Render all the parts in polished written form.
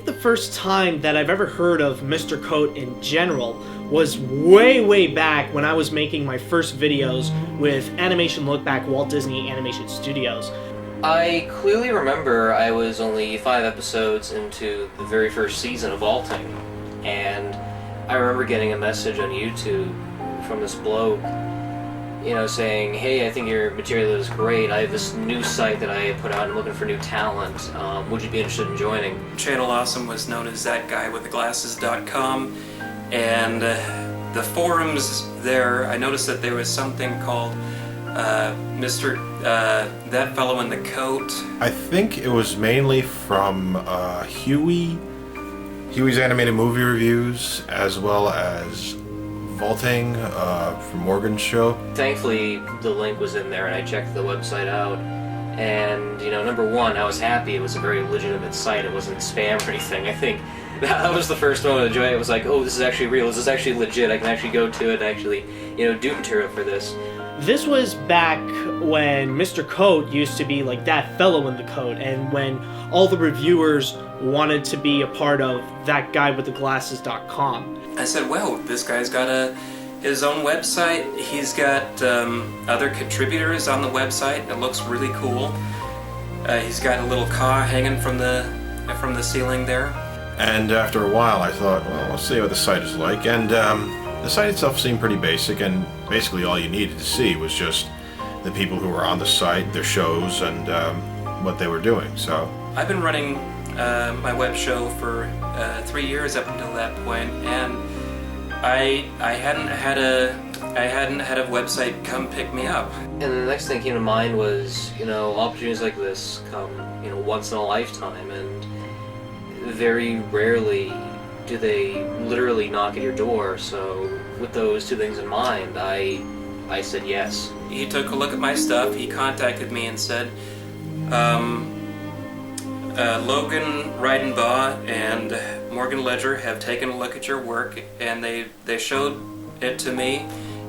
think the first time that I've ever heard of Mr. Coat in general was way back when I was making my first videos with Animation Look Back Walt Disney Animation Studios. I clearly remember I was only 5 episodes into the very first season of Vaulting, and I remember getting a message on YouTube from this bloke, you know, saying, hey, I think your material is great. I have this new site that I put out. I'm looking for new talent. Would you be interested in joining? Channel Awesome was known as thatguywiththeglasses.com, and the forums there, I noticed that there was something called Mr. That Fellow in the Coat. I think it was mainly from Huey's animated movie reviews, as well as Vaulting from Morgan's show. Thankfully, the link was in there, and I checked the website out. And, you know, number one, I was happy. It was a very legitimate site. It wasn't spam or anything. I think that was the first moment of joy. It was like, oh, this is actually real. This is actually legit. I can actually go to it and actually, you know, do material for this. This was back when Mr. Coat used to be like that fellow in the coat, and when all the reviewers wanted to be a part of thatguywiththeglasses.com. I said, well, this guy's got his own website. He's got other contributors on the website. It looks really cool. He's got a little car hanging from the ceiling there. And after a while, I thought, well, let's see what the site is like. And the site itself seemed pretty basic, and basically all you needed to see was just the people who were on the site, their shows, and what they were doing. So I've been running my web show for 3 years up until that point, and I hadn't had a website come pick me up. And the next thing came to mind was, you know, opportunities like this come, you know, once in a lifetime, and very rarely do they literally knock at your door. So with those two things in mind, I said yes. He took a look at my stuff. He contacted me and said, Logan Reidenbaugh and Morgan Ledger have taken a look at your work, and they showed it to me,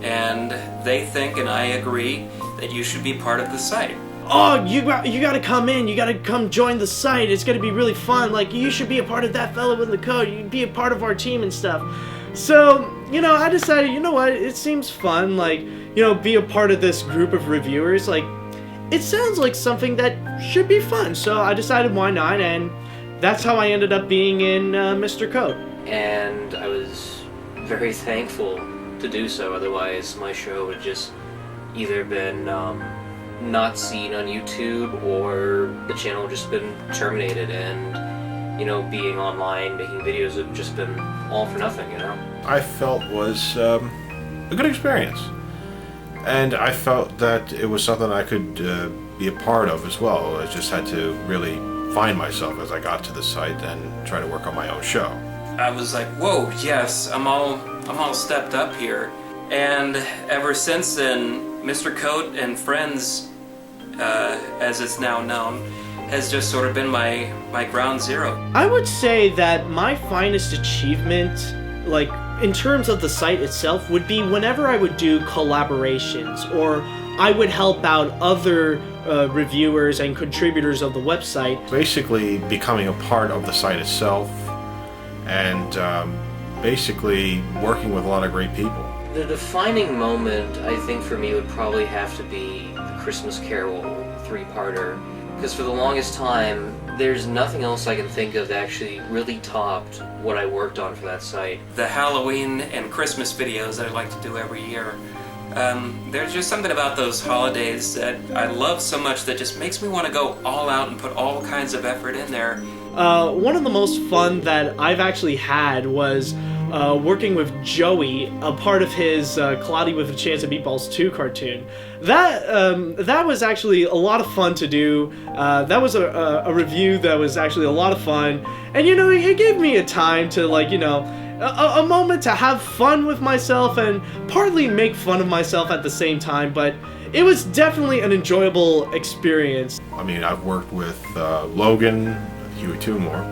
and they think, and I agree, that you should be part of the site. Oh, you gotta come in, you gotta come join the site, it's gonna be really fun, like, you should be a part of that fellow in the coat, you'd be a part of our team and stuff. So, you know, I decided, you know what, it seems fun, like, you know, be a part of this group of reviewers, like, it sounds like something that should be fun, so I decided why not, and that's how I ended up being in Mr. Coat. And I was very thankful to do so, otherwise my show would just either been not seen on YouTube, or the channel had just been terminated, and, you know, being online, making videos would just been all for nothing, you know? I felt was a good experience. And I felt that it was something I could be a part of as well. I just had to really find myself as I got to the site and try to work on my own show. I was like, whoa, yes, I'm all stepped up here. And ever since then, Mr. Coat and Friends, as it's now known, has just sort of been my ground zero. I would say that my finest achievement, like, in terms of the site itself, would be whenever I would do collaborations, or I would help out other reviewers and contributors of the website. Basically becoming a part of the site itself, and basically working with a lot of great people. The defining moment, I think, for me would probably have to be the Christmas Carol 3-parter, because for the longest time, there's nothing else I can think of that actually really topped what I worked on for that site. The Halloween and Christmas videos that I like to do every year, there's just something about those holidays that I love so much that just makes me want to go all out and put all kinds of effort in there. One of the most fun that I've actually had was working with Joey, a part of his Cloudy with a Chance of Meatballs 2 cartoon. That was actually a lot of fun to do. That was a review that was actually a lot of fun, and, you know, it gave me a time to, like, you know, a moment to have fun with myself and partly make fun of myself at the same time, but it was definitely an enjoyable experience. I mean, I've worked with Logan, Huey Tumor,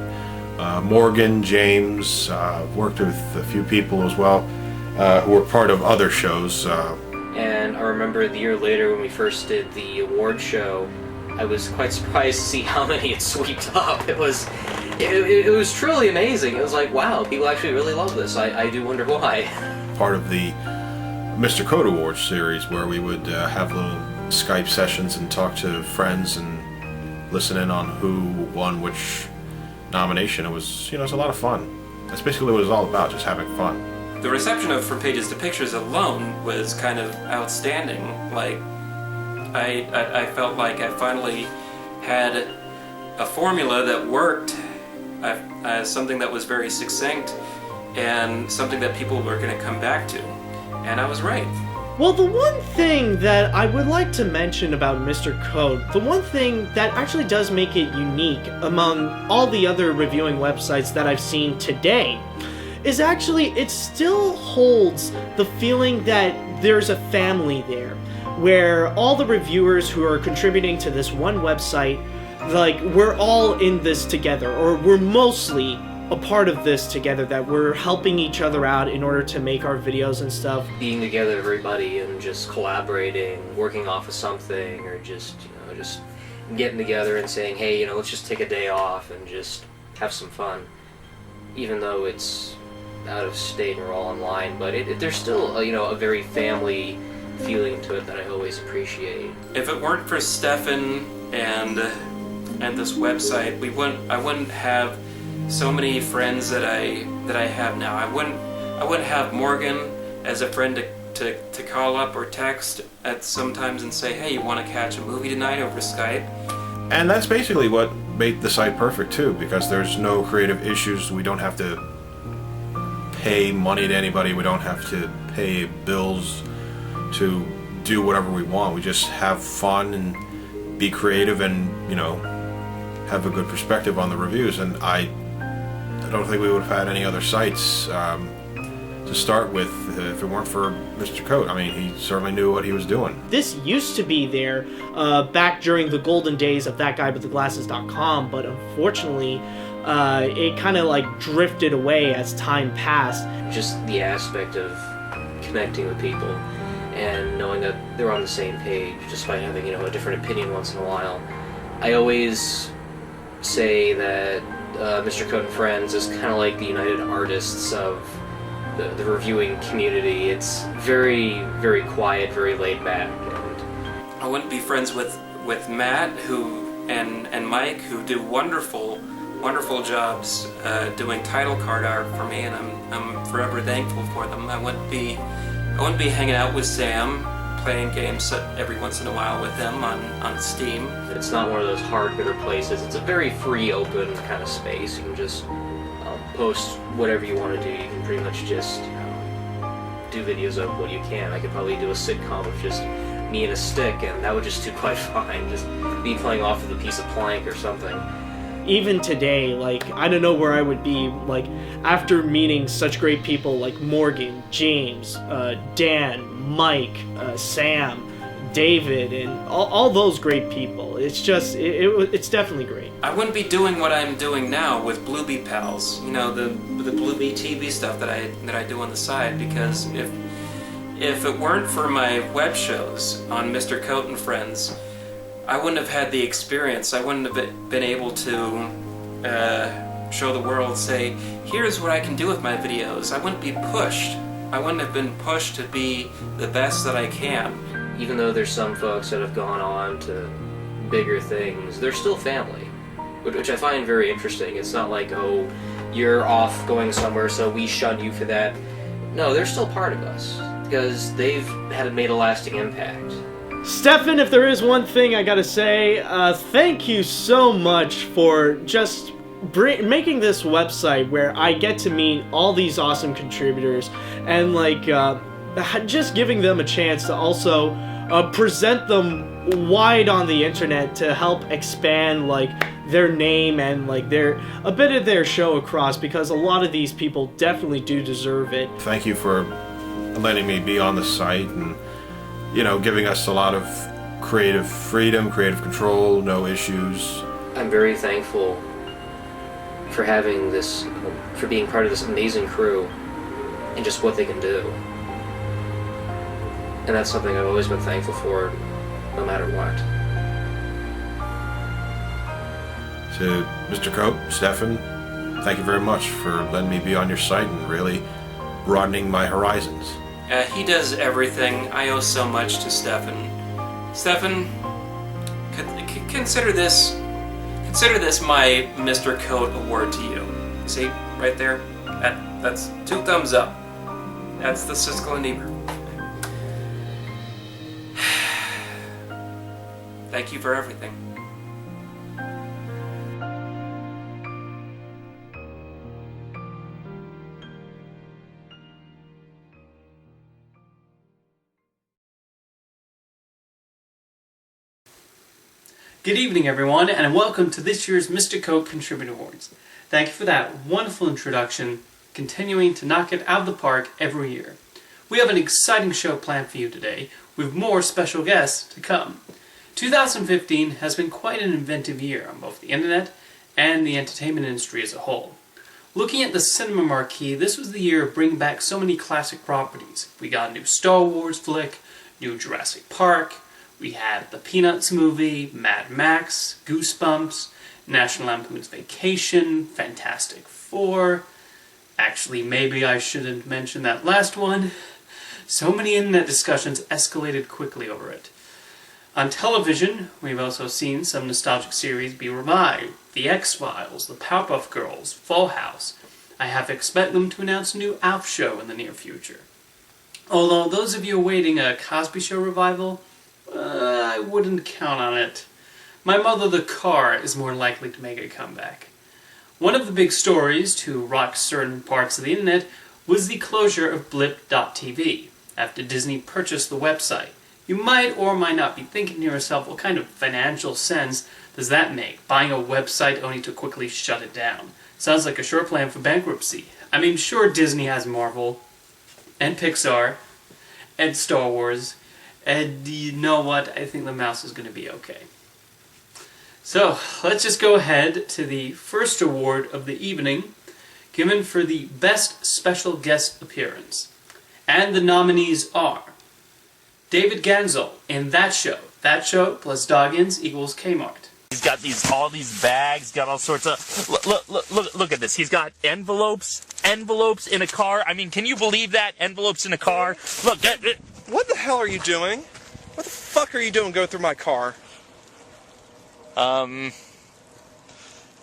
Morgan, James, worked with a few people as well who were part of other shows. And I remember the year later when we first did the award show, I was quite surprised to see how many it swept up. It was truly amazing. It was like, wow, people actually really love this. I do wonder why. Part of the Mr. Code Awards series where we would have little Skype sessions and talk to friends and listen in on who won which nomination. It was, it was a lot of fun. That's basically what it was all about, just having fun. The reception of From Pages to Pictures alone was kind of outstanding. Like, I felt like I finally had a formula that worked, something that was very succinct, and something that people were going to come back to. And I was right. Well, the one thing that I would like to mention about Mr. Code, the one thing that actually does make it unique among all the other reviewing websites that I've seen today, is actually it still holds the feeling that there's a family there, where all the reviewers who are contributing to this one website, like, we're all in this together, or we're mostly a part of this together, that we're helping each other out in order to make our videos and stuff. Being together, everybody, and just collaborating, working off of something, or just getting together and saying, hey, let's just take a day off and just have some fun. Even though it's out of state and we're all online, but there's still a very family feeling to it that I always appreciate. If it weren't for Stefan and this website, I wouldn't have so many friends that I have now. I wouldn't have Morgan as a friend to call up or text at sometimes and say, hey, you want to catch a movie tonight over Skype? And that's basically what made the site perfect too, because there's no creative issues. We don't have to pay money to anybody. We don't have to pay bills to do whatever we want. We just have fun and be creative and, have a good perspective on the reviews. And I don't think we would have had any other sites to start with if it weren't for Mr. Coate. I mean, he certainly knew what he was doing. This used to be there back during the golden days of thatguywiththeglasses.com, but unfortunately it kind of like drifted away as time passed. Just the aspect of connecting with people and knowing that they're on the same page, despite having a different opinion once in a while. I always say that Mr. Coate and Friends is kind of like the United Artists of the reviewing community. It's very, very quiet, very laid back. And I wouldn't be friends with Matt and Mike, who do wonderful jobs doing title card art for me, and I'm forever thankful for them. I wouldn't be hanging out with Sam, playing games every once in a while with them on Steam. It's not one of those hard, bitter places. It's a very free, open kind of space. You can just post whatever you want to do. You can pretty much just do videos of what you can. I could probably do a sitcom with just me and a stick, and that would just do quite fine. Just me playing off of a piece of plank or something. Even today, like, I don't know where I would be, like, after meeting such great people like Morgan, James, Dan, Mike, Sam, David, and all those great people. It's just, it's definitely great. I wouldn't be doing what I'm doing now with Bluebee Pals, the Bluebee TV stuff that I do on the side, because if it weren't for my web shows on Mr. Coate and Friends, I wouldn't have had the experience. I wouldn't have been able to show the world, say, here's what I can do with my videos. I wouldn't be pushed. I wouldn't have been pushed to be the best that I can. Even though there's some folks that have gone on to bigger things, they're still family, which I find very interesting. It's not like, oh, you're off going somewhere, so we shun you for that. No, they're still part of us, because they've made a lasting impact. Stefan, if there is one thing I gotta say, thank you so much for just making this website where I get to meet all these awesome contributors and just giving them a chance to also present them wide on the internet to help expand their name and a bit of their show across, because a lot of these people definitely do deserve it. Thank you for letting me be on the site and giving us a lot of creative freedom, creative control, no issues. I'm very thankful for for being part of this amazing crew and just what they can do. And that's something I've always been thankful for, no matter what. To Mr. Cope, Stefan, thank you very much for letting me be on your site and really broadening my horizons. He does everything. I owe so much to Stefan. Stefan, consider this my Mr. Coat award to you. See, right there? That's 2 thumbs up. That's the Siskel and Ebert. Thank you for everything. Good evening, everyone, and welcome to this year's Mr. Coke Contributor Awards. Thank you for that wonderful introduction, continuing to knock it out of the park every year. We have an exciting show planned for you today, with more special guests to come. 2015 has been quite an inventive year on both the internet and the entertainment industry as a whole. Looking at the cinema marquee, this was the year of bringing back so many classic properties. We got a new Star Wars flick, new Jurassic Park, we had the Peanuts movie, Mad Max, Goosebumps, National Lampoon's Vacation, Fantastic Four. Actually, maybe I shouldn't mention that last one. So many internet discussions escalated quickly over it. On television, we've also seen some nostalgic series be revived. The X-Files, The Powerpuff Girls, Full House. I half expect them to announce a new ALF show in the near future. Although those of you awaiting a Cosby Show revival, I wouldn't count on it. My Mother the Car is more likely to make a comeback. One of the big stories to rock certain parts of the internet was the closure of Blip.tv after Disney purchased the website. You might or might not be thinking to yourself, what kind of financial sense does that make, buying a website only to quickly shut it down? Sounds like a sure plan for bankruptcy. I mean, sure, Disney has Marvel, and Pixar, and Star Wars, and you know what? I think the mouse is going to be okay. So, let's just go ahead to the first award of the evening, given for the Best Special Guest Appearance. And the nominees are David Ganzel in That Show. That Show plus Doggins equals Kmart. He's got all these bags, got all sorts of... Look at this. He's got envelopes in a car. I mean, can you believe that? Envelopes in a car. Look, What the hell are you doing? What the fuck are you doing going through my car?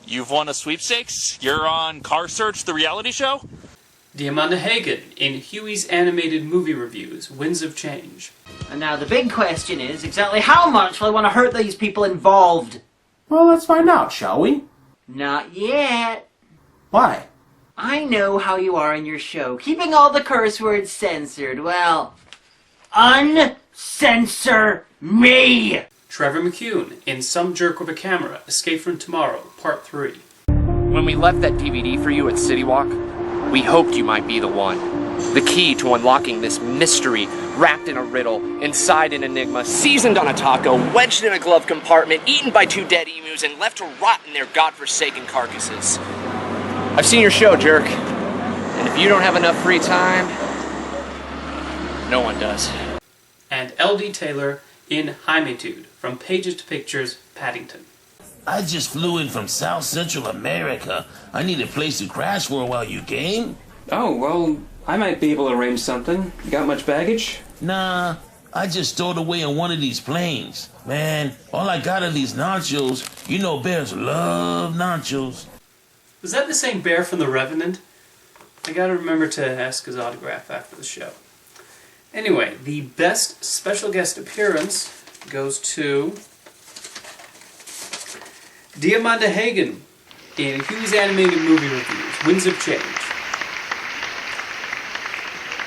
You've won a sweepstakes? You're on Car Search, the reality show? Diamanda Hagen in Huey's Animated Movie Reviews, Winds of Change. And now the big question is, exactly how much will I want to hurt these people involved? Well, let's find out, shall we? Not yet. Why? I know how you are in your show, keeping all the curse words censored. Well, uncensor me! Trevor McCune in Some Jerk with a Camera, Escape from Tomorrow, Part 3. When we left that DVD for you at City Walk, we hoped you might be the one. The key to unlocking this mystery, wrapped in a riddle, inside an enigma, seasoned on a taco, wedged in a glove compartment, eaten by 2 dead emus, and left to rot in their godforsaken carcasses. I've seen your show, jerk. And if you don't have enough free time, no one does. And L.D. Taylor in Jaimetud, From Pages to Pictures, Paddington. I just flew in from South Central America. I need a place to crash for a while. You game? Oh, well, I might be able to arrange something. You got much baggage? Nah, I just stowed away on one of these planes. Man, all I got are these nachos. You know bears love nachos. Was that the same bear from The Revenant? I gotta remember to ask his autograph after the show. Anyway, the Best Special Guest Appearance goes to Diamanda Hagen in Huey's Animated Movie Reviews, Winds of Change.